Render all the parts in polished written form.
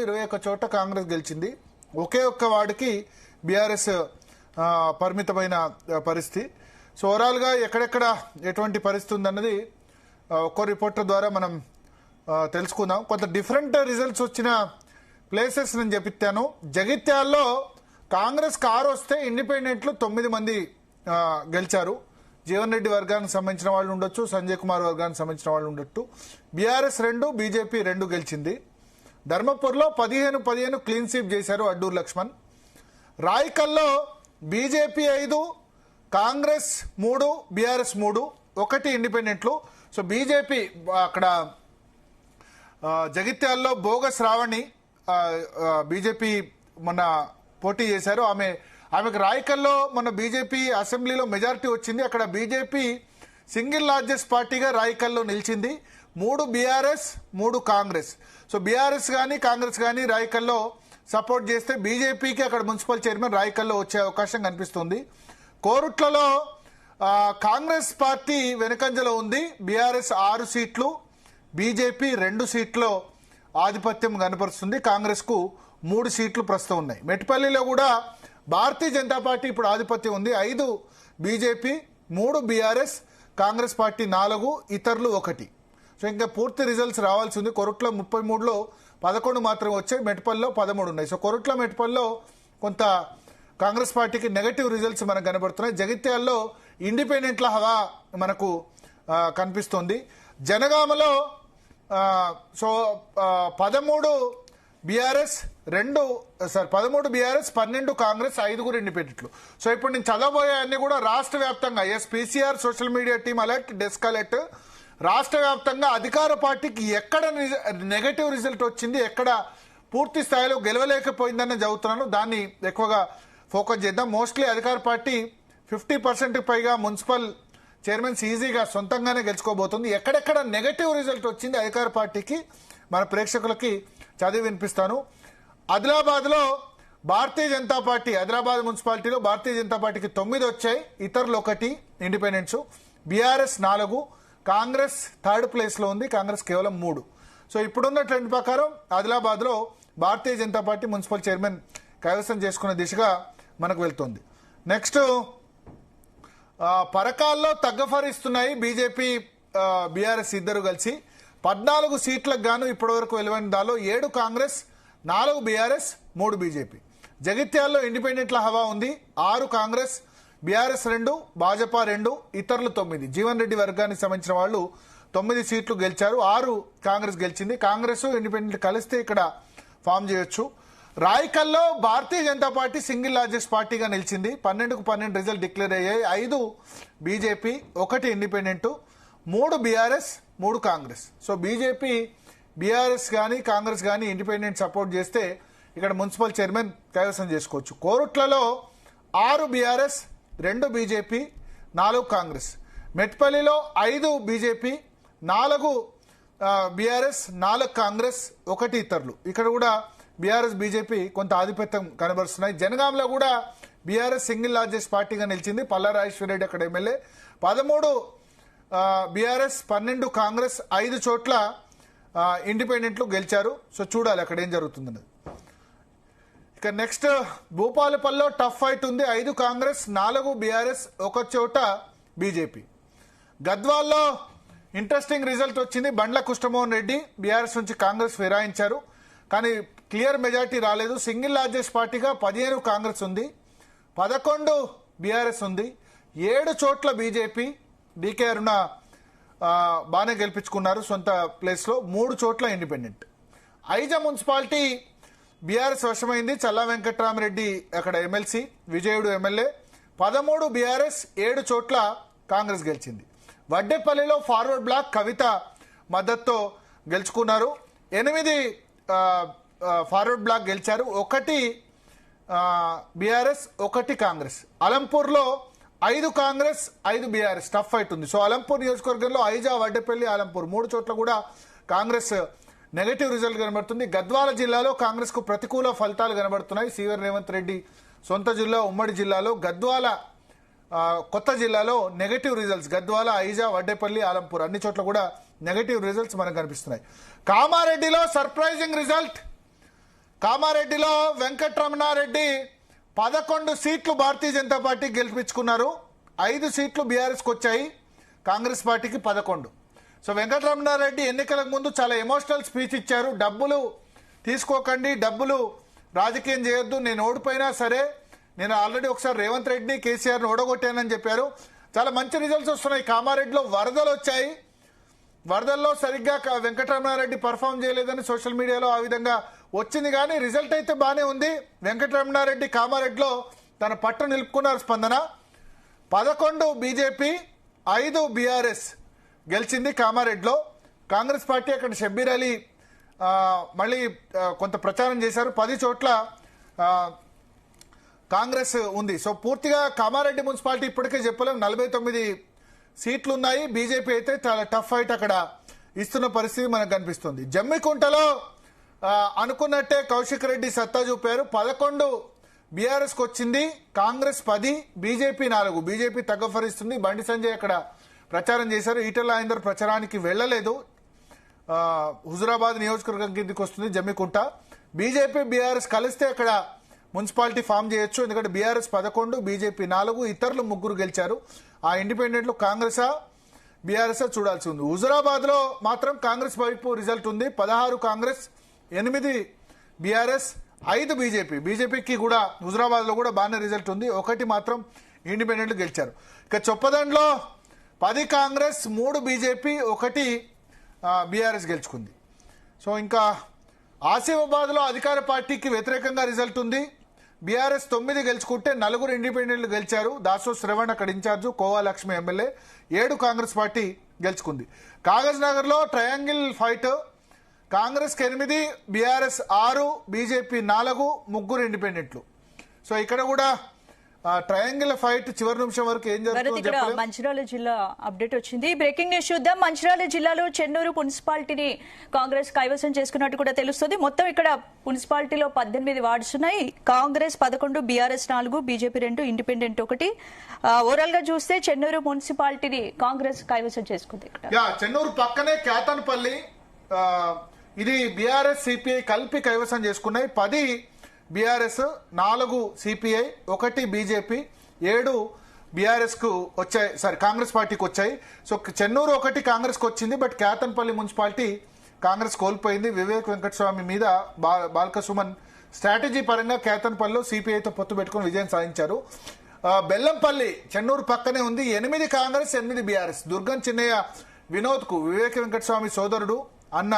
21 చోట కాంగ్రెస్ గెలిచింది. ఒకే ఒక్క వార్డుకి బీఆర్ఎస్ పరిమితమైన పరిస్థితి. సో ఓవరాల్గా ఎక్కడెక్కడ ఎటువంటి పరిస్థితి ఉందన్నది ఒక్కో రిపోర్టర్ ద్వారా మనం తెలుసుకుందాం. కొంత డిఫరెంట్ రిజల్ట్స్ వచ్చిన ప్లేసెస్ నేను చెప్పిస్తాను. జగిత్యాల్లో కాంగ్రెస్ కారు వస్తే ఇండిపెండెంట్లు 9 మంది గెలిచారు. జీవన్ రెడ్డి వర్గానికి సంబంధించిన వాళ్ళు ఉండొచ్చు, సంజయ్ కుమార్ వర్గానికి సంబంధించిన వాళ్ళు ఉండొచ్చు. బీఆర్ఎస్ 2, బీజేపీ 2 గెలిచింది. ధర్మపూర్లో 15 క్లీన్ స్వీప్ చేశారు అడ్డూరు లక్ష్మణ్. రాయకల్లో బీజేపీ 5, కాంగ్రెస్ 3, బీఆర్ఎస్ 3, 1 ఇండిపెండెంట్లు. సో బీజేపీ అక్కడ జగిత్యాల్లో బోగస్ రావణి బీజేపీ మొన్న పోటీ చేశారు. ఆమెకు రాయకల్లో మొన్న బీజేపీ అసెంబ్లీలో మెజారిటీ వచ్చింది. అక్కడ బీజేపీ సింగిల్ లార్జెస్ట్ పార్టీగా రాయకల్లో నిలిచింది. 3 బీఆర్ఎస్, 3 కాంగ్రెస్. సో బీఆర్ఎస్ కానీ కాంగ్రెస్ కానీ రాయకల్లో సపోర్ట్ చేస్తే బీజేపీకి అక్కడ మున్సిపల్ చైర్మన్ రాయకల్లో వచ్చే అవకాశం కనిపిస్తుంది. కోరుట్లలో కాంగ్రెస్ పార్టీ వెనుకంజలో ఉంది. బీఆర్ఎస్ 6 సీట్లు, బీజేపీ 2 సీట్లో ఆధిపత్యం కనపరుస్తుంది. కాంగ్రెస్ కు 3 సీట్లు ప్రస్తుతం ఉన్నాయి. మెట్పల్లిలో కూడా భారతీయ జనతా పార్టీ ఇప్పుడు ఆధిపత్యం ఉంది. 5 బీజేపీ, 3 బీఆర్ఎస్, కాంగ్రెస్ పార్టీ 4, ఇతరులు 1. సో ఇంకా పూర్తి రిజల్ట్స్ రావాల్సి ఉంది. కొరుట్ల 33లో 11 మాత్రమే వచ్చాయి, మెట్పల్లిలో 13 ఉన్నాయి. సో కొరుట్ల మెట్పల్లిలో కొంత కాంగ్రెస్ పార్టీకి నెగటివ్ రిజల్ట్స్ మనకు కనబడుతున్నాయి. జగిత్యాల్లో ఇండిపెండెంట్ల హవా మనకు కనిపిస్తుంది. జనగామలో 13 బీఆర్ఎస్ 13 బీఆర్ఎస్, 12 కాంగ్రెస్, 5 ఇండిపెండెంట్లు. సో ఇప్పుడు నేను చదవబోయే అన్ని కూడా రాష్ట్ర వ్యాప్తంగా PCR social media team alert, desk alert. రాష్ట్ర వ్యాప్తంగా అధికార పార్టీకి ఎక్కడ నెగటివ్ రిజల్ట్ వచ్చింది, ఎక్కడ పూర్తి స్థాయిలో గెలవలేకపోయిందని చదువుతున్నాను. దాన్ని ఎక్కువగా ఫోకస్ చేద్దాం. మోస్ట్లీ అధికార పార్టీ 50% పైగా మున్సిపల్ చైర్మన్స్ ఈజీగా సొంతంగానే గెలుచుకోబోతుంది. ఎక్కడెక్కడ నెగటివ్ రిజల్ట్ వచ్చింది అధికార పార్టీకి మన ప్రేక్షకులకి చదివి వినిపిస్తాను. ఆదిలాబాద్లో భారతీయ జనతా పార్టీ, ఆదిలాబాద్ మున్సిపాలిటీలో భారతీయ జనతా పార్టీకి 9 వచ్చాయి, ఇతరులు 1 ఇండిపెండెంట్స్. బీఆర్ఎస్ 4, కాంగ్రెస్ 3rd ప్లేస్లో ఉంది, కాంగ్రెస్ కేవలం 3. సో ఇప్పుడున్న ట్రెండ్ ప్రకారం ఆదిలాబాద్లో Bharatiya Janata party municipal chairman కైవసం చేసుకునే దిశగా మనకు వెళ్తుంది. నెక్స్ట్ పరకాల్లో తగ్గఫరిస్తున్నాయి బీజేపీ బీఆర్ఎస్ ఇద్దరు కలిసి. 14 సీట్లకు గాను ఇప్పటివరకు వెలువడిన దానిలో 7 కాంగ్రెస్, 4 బీఆర్ఎస్, 3 బీజేపీ. జగిత్యాల్లో ఇండిపెండెంట్ల హవా ఉంది. 6 కాంగ్రెస్, బీఆర్ఎస్ 2, భాజపా 2, ఇతరులు 9. జీవన్ రెడ్డి వర్గానికి సంబంధించిన వాళ్ళు 9 సీట్లు గెలిచారు. 6 కాంగ్రెస్ గెలిచింది. కాంగ్రెస్ ఇండిపెండెంట్ కలిస్తే ఇక్కడ ఫామ్ చేయొచ్చు. రాయకల్లో Bharatiya Janata party single largest పార్టీగా నిలిచింది. 12కు 12 రిజల్ట్ డిక్లేర్ అయ్యాయి. 5 BJP, 1 independent, 3 BRS, 3 Congress. So BJP BRS కానీ కాంగ్రెస్ కానీ ఇండిపెండెంట్ సపోర్ట్ చేస్తే ఇక్కడ మున్సిపల్ చైర్మన్ కైవసం చేసుకోవచ్చు. కోరుట్లలో 6 బీఆర్ఎస్, 2 బీజేపీ, 4 కాంగ్రెస్. మెట్పల్లిలో 5 బీజేపీ, 4 బీఆర్ఎస్, 4 కాంగ్రెస్, 1 ఇతరులు. ఇక్కడ కూడా బీఆర్ఎస్ బీజేపీ కొంత ఆధిపత్యం కనబరుస్తున్నాయి. జనగాంలో కూడా బీఆర్ఎస్ సింగిల్ లార్జెస్ట్ పార్టీగా నిలిచింది. పల్లా రాజేశ్వర రెడ్డి అక్కడ ఎమ్మెల్యే. 13 బీఆర్ఎస్, 12 కాంగ్రెస్, 5 చోట్ల ఇండిపెండెంట్లు గెలిచారు. సో చూడాలి అక్కడ ఏం జరుగుతుందన్నది. ఇక నెక్స్ట్ భూపాలపల్లిలో టఫ్ ఫైట్ ఉంది. 5 కాంగ్రెస్, 4 బీఆర్ఎస్, 1 చోట బీజేపీ. గద్వాల్లో ఇంట్రెస్టింగ్ రిజల్ట్ వచ్చింది. బండ్ల కృష్ణమోహన్ రెడ్డి బీఆర్ఎస్ నుంచి కాంగ్రెస్ ఫిరాయించారు, కానీ క్లియర్ మెజార్టీ రాలేదు. సింగిల్ లార్జెస్ట్ పార్టీగా 15 కాంగ్రెస్ ఉంది, 11 బీఆర్ఎస్ ఉంది, 7 చోట్ల బీజేపీ. డీకే అరుణ బాగానే గెలిపించుకున్నారు సొంత ప్లేస్లో, 3 చోట్ల ఇండిపెండెంట్. ఐజా మున్సిపాలిటీ బీఆర్ఎస్ వశమైంది. చల్లా వెంకట్రామరెడ్డి అక్కడ ఎమ్మెల్సీ, విజయుడు ఎమ్మెల్యే. 13 బీఆర్ఎస్, 7 చోట్ల కాంగ్రెస్ గెలిచింది. వడ్డేపల్లిలో ఫార్వర్డ్ బ్లాక్ కవిత మద్దతుతో గెలుచుకున్నారు. 8 ఫార్వర్డ్ బ్లాక్ గెలిచారు, 1 బీఆర్ఎస్, 1 కాంగ్రెస్. అలంపూర్లో 5 కాంగ్రెస్, 5 బీఆర్ఎస్. టఫ్ ఫైట్ ఉంది. సో అలంపూర్ నియోజకవర్గంలో ఐజా, వడ్డేపల్లి, అలంపూర్ 3 చోట్ల కూడా కాంగ్రెస్ నెగటివ్ రిజల్ట్ కనబడుతుంది. గద్వాల జిల్లాలో కాంగ్రెస్ కు ప్రతికూల ఫలితాలు కనబడుతున్నాయి. సీవర్ రేవంత్ రెడ్డి సొంత జిల్లా ఉమ్మడి జిల్లాలో, గద్వాల కొత్త జిల్లాలో నెగటివ్ రిజల్ట్స్. గద్వాల, ఐజా, వడ్డేపల్లి, ఆలంపూర్ అన్ని చోట్ల కూడా నెగటివ్ రిజల్ట్స్ మనకు కనిపిస్తున్నాయి. కామారెడ్డిలో సర్ప్రైజింగ్ రిజల్ట్. కామారెడ్డిలో వెంకటరమణారెడ్డి 11 సీట్లు భారతీయ జనతా పార్టీ గెలిపించుకున్నారు. 5 సీట్లు బీఆర్ఎస్కి వచ్చాయి, కాంగ్రెస్ పార్టీకి 11. సో వెంకటరమణారెడ్డి ఎన్నికలకు ముందు చాలా ఎమోషనల్ స్పీచ్ ఇచ్చారు. డబ్బులు తీసుకోకండి, డబ్బులు రాజకీయం చేయొద్దు, నేను ఓడిపోయినా సరే నేను ఆల్రెడీ ఒకసారి రేవంత్ రెడ్డిని కేసీఆర్ని ఓడగొట్టానని చెప్పారు. చాలా మంచి రిజల్ట్స్ వస్తున్నాయి. కామారెడ్డిలో వరదలు వచ్చాయి, వరదల్లో సరిగ్గా వెంకటరమణారెడ్డి పర్ఫామ్ చేయలేదని సోషల్ మీడియాలో ఆ విధంగా వచ్చింది. కానీ రిజల్ట్ అయితే బాగానే ఉంది. వెంకటరమణారెడ్డి కామారెడ్డిలో తన పట్టు నిలుపుకున్నారు. స్పందన 11 బీజేపీ 5 బీఆర్ఎస్ గెలిచింది కామారెడ్డిలో. కాంగ్రెస్ పార్టీ అక్కడ షబ్బీర్ అలీ మళ్ళీ కొంత ప్రచారం చేశారు. 10 చోట్ల కాంగ్రెస్ ఉంది. సో పూర్తిగా కామారెడ్డి మున్సిపాలిటీ ఇప్పటికే చెప్పలేం, 49 సీట్లు ఉన్నాయి. బీజేపీ అయితే చాలా టఫ్ ఫైట్ అక్కడ ఇస్తున్న పరిస్థితి మనకు కనిపిస్తుంది. జమ్మికుంటలో అనుకున్నట్టే కౌశిక్ రెడ్డి సత్తా చూపారు. 11 బీఆర్ఎస్కి వచ్చింది, కాంగ్రెస్ 10, బీజేపీ 4. బీజేపీ తగ్గఫరిస్తుంది. బండి సంజయ్ అక్కడ ప్రచారం చేశారు. ఈటెల రాజేందర్ ప్రచారానికి వెళ్లలేదు. హుజురాబాద్ నియోజకవర్గం కిందికి వస్తుంది జమ్మికుంట. బీజేపీ బీఆర్ఎస్ కలిస్తే అక్కడ మున్సిపాలిటీ ఫామ్ చేయొచ్చు. ఎందుకంటే బీఆర్ఎస్ 11, బీజేపీ 4, ఇతరులు 3 గెలిచారు. ఆ ఇండిపెండెంట్లు కాంగ్రెసా బీఆర్ఎస్ చూడాల్సి ఉంది. హుజురాబాద్ లో మాత్రం కాంగ్రెస్ వైపు రిజల్ట్ ఉంది. 16 కాంగ్రెస్, 8 బీఆర్ఎస్, 5 బీజేపీ. బీజేపీకి కూడా హుజురాబాద్ లో కూడా బాగానే రిజల్ట్ ఉంది. 1 మాత్రం ఇండిపెండెంట్లు గెలిచారు. ఇక చొప్పదండ్లో 10 కాంగ్రెస్, 3 బీజేపీ, 1 బీఆర్ఎస్ గెలుచుకుంది. సో ఇంకా ఆసిఫాబాద్ లో అధికార పార్టీకి వ్యతిరేకంగా రిజల్ట్ ఉంది. బీఆర్ఎస్ 9 గెలుచుకుంటే 4 ఇండిపెండెంట్లు గెలిచారు. దాసో శ్రవణ్ అక్కడ incharge, Kova Lakshmi MLA. 7 Congress party గెలుచుకుంది. కాగజ్ నగర్ లో triangle fight. Congress 8, BRS 6, BJP 4, 3 ఇండిపెండెంట్లు. సో ఇక్కడ కూడా ట్రయాంగిల్ ఫైట్ చివరి నిమిషం వరకు ఏం జరుగుతుందో. మంచిర్యాల జిల్లా అప్డేట్ వచ్చింది. బ్రేకింగ్ న్యూస్ చూద్దాం. మంచిర్యాల జిల్లాలో చెన్నూరు మున్సిపాలిటీని కాంగ్రెస్ కైవసం చేసుకున్నట్టు కూడా తెలుస్తుంది. మొత్తం ఇక్కడ మున్సిపాలిటీలో 18 వార్డ్స్ ఉన్నాయి. Congress 11, BRS 4, BJP 2, independent 1. Overall గా చూస్తే చెన్నూరు మున్సిపాలిటీని కాంగ్రెస్ కైవసం చేసుకుంది. చెన్నూరు పక్కనే కేతన్పల్లి, ఇది బీఆర్ఎస్ సిపిఐ కలిపి కైవసం చేసుకున్నాయి. 10 బీఆర్ఎస్, 4 సిపిఐ, 1 బీజేపీ, 7 బీఆర్ఎస్ కు వచ్చాయి, సారీ కాంగ్రెస్ పార్టీకి వచ్చాయి. సో చెన్నూరు 1 కాంగ్రెస్ కు వచ్చింది. బట్ కేతన్పల్లి మున్సిపాలిటీ కాంగ్రెస్ కోల్పోయింది. వివేక్ వెంకటస్వామి మీద బాల్క సుమన్ స్ట్రాటజీ పరంగా కేతన్పల్లిలో సిపిఐతో పొత్తు పెట్టుకుని విజయం సాధించారు. బెల్లంపల్లి చెన్నూరు పక్కనే ఉంది. 8 కాంగ్రెస్, 8 బీఆర్ఎస్. దుర్గం చిన్నయ్య వినోద్ కు, వివేక్ వెంకటస్వామి సోదరుడు అన్న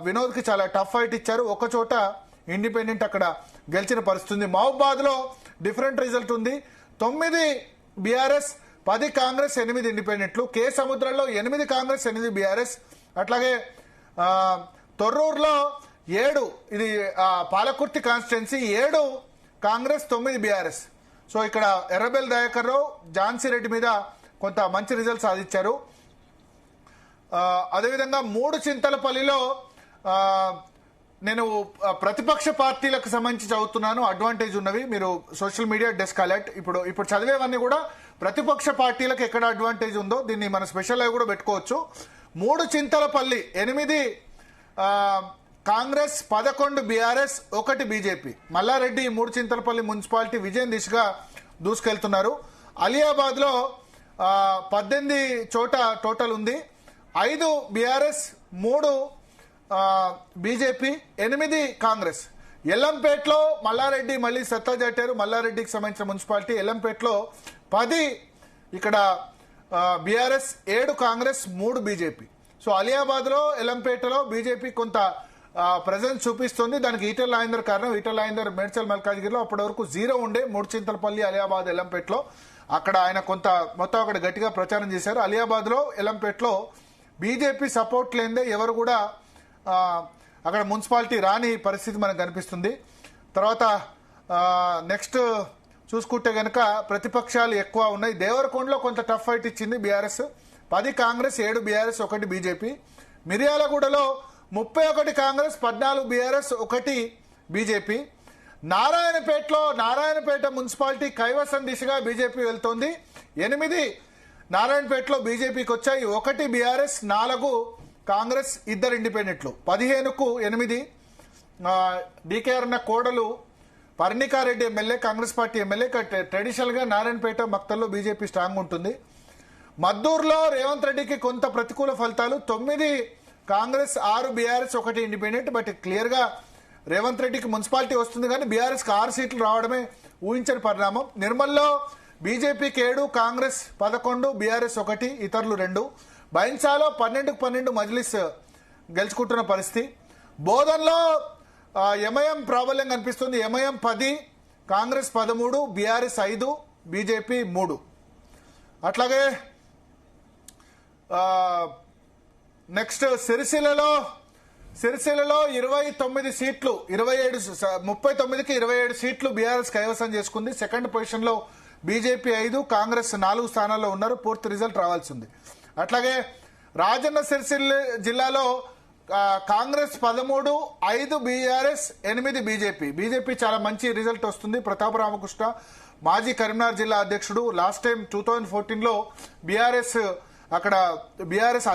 వినోద్ కి చాలా టఫ్ ఫైట్ ఇచ్చారు. ఒక చోట ఇండిపెండెంట్ అక్కడ గెలిచిన పరిస్థితి. మహబూబాద్ లో డిఫరెంట్ రిజల్ట్ ఉంది. 9 బీఆర్ఎస్, 10 కాంగ్రెస్, 8 ఇండిపెండెంట్లు. కే సముద్రంలో 8 కాంగ్రెస్, 8 బీఆర్ఎస్. అట్లాగే తొర్రూరులో 7, ఇది Palakurthi constituency, 7 Congress, 9 BRS. So ఇక్కడ ఎర్రబెల్ దయాకర్ రావు, ఝాన్సీ రెడ్డి మీద కొంత మంచి రిజల్ట్ సాధించారు. అదేవిధంగా 3 చింతలపల్లిలో నేను ప్రతిపక్ష పార్టీలకు సంబంధించి చదువుతున్నాను, అడ్వాంటేజ్ ఉన్నవి. మీరు సోషల్ మీడియా డెస్క్ అలర్ట్ ఇప్పుడు చదివేవన్నీ కూడా ప్రతిపక్ష పార్టీలకు ఎక్కడ అడ్వాంటేజ్ ఉందో దీన్ని మన స్పెషల్ లైవ్ కూడా పెట్టుకోవచ్చు. 3 Chintalapalli 8 Congress, 11 BRS, 1 BJP. Malla Reddy 3 Chintalapalli municipality విజయం దిశగా దూసుకెళ్తున్నారు. అలియాబాద్ లో 18 చోట టోటల్ ఉంది. 5 బీఆర్ఎస్, 3 బీజేపీ, 8 కాంగ్రెస్. ఎల్లంపేటలో మల్లారెడ్డి మళ్ళీ సత్తా చాటారు. మల్లారెడ్డికి సంబంధించిన మున్సిపాలిటీ ఎల్లంపేటలో 10 ఇక్కడ BRS, 7 Congress, 3 BJP. So Aliabad లో ఎల్లంపేటలో బీజేపీ కొంత ప్రెజెన్స్ చూపిస్తుంది. దానికి ఈటెల రాజేందర్ కారణం. ఈటెల రాజేందర్ మేడ్చల్ మల్కాజ్గిరిలో అప్పటి వరకు 0 ఉండే. 3 చింతలపల్లి, అలియాబాద్, ఎల్లంపేటలో అక్కడ ఆయన కొంత మొత్తం అక్కడ గట్టిగా ప్రచారం చేశారు. అలియాబాద్ లో, ఎల్లంపేటలో బీజేపీ సపోర్ట్ లేదే ఎవరు కూడా అక్కడ మున్సిపాలిటీ రాని పరిస్థితి మనకు కనిపిస్తుంది. తర్వాత నెక్స్ట్ చూసుకుంటే గనక ప్రతిపక్షాలు ఎక్కువ ఉన్నాయి. దేవరకొండలో కొంత టఫ్ ఫైట్ ఇచ్చింది బీఆర్ఎస్. 10 Congress, 7 BRS, 1 BJP. మిర్యాలగూడలో 31 Congress, 14 BRS, 1 BJP. Narayanpet municipality కైవసం దిశగా బీజేపీ వెళ్తోంది. 8 నారాయణపేటలో బీజేపీకి వచ్చాయి. 1 బీఆర్ఎస్, 4 కాంగ్రెస్, 2 ఇండిపెండెంట్లు. 15కు 8. డీకే అన్న కోడలు Parnika Reddy MLA, Congress party MLA. Traditional గా నారాయణపేట మక్తల్లో బీజేపీ స్ట్రాంగ్ ఉంటుంది. మద్దూరులో రేవంత్ రెడ్డికి కొంత ప్రతికూల ఫలితాలు. 9 Congress, 6 BRS, 1 independent. But clear గా రేవంత్ రెడ్డికి మున్సిపాలిటీ వస్తుంది కానీ బీఆర్ఎస్ కి 6 సీట్లు రావడమే ఊహించని పరిణామం. నిర్మల్లో బీజేపీకి 7, కాంగ్రెస్ 11, బీఆర్ఎస్ 1, ఇతరులు 2. బైన్సాలో 12-12 మజ్లిస్ గెలుచుకుంటున్న పరిస్థితి. బోధన్లో ఎంఐఎం ప్రాబల్యం కనిపిస్తుంది. MIM 10, Congress 13, BRS 5, BJP 3. అట్లాగే నెక్స్ట్ సిరిసిల్లలో 29 సీట్లు, 39కి 27 సీట్లు బీఆర్ఎస్ కైవసం చేసుకుంది. సెకండ్ పొజిషన్ లో బీజేపీ 5, కాంగ్రెస్ 4 స్థానాల్లో ఉన్నారు. పూర్తి రిజల్ట్ రావాల్సి ఉంది. అట్లాగే రాజన్న సిరిసిల్ల జిల్లాలో కాంగ్రెస్ 13, 5 బీఆర్ఎస్, 8 బీజేపీ చాలా మంచి రిజల్ట్ వస్తుంది. ప్రతాప్ రామకృష్ణ మాజీ కరీంనగర్ జిల్లా అధ్యక్షుడు. Last time 2014లో BRS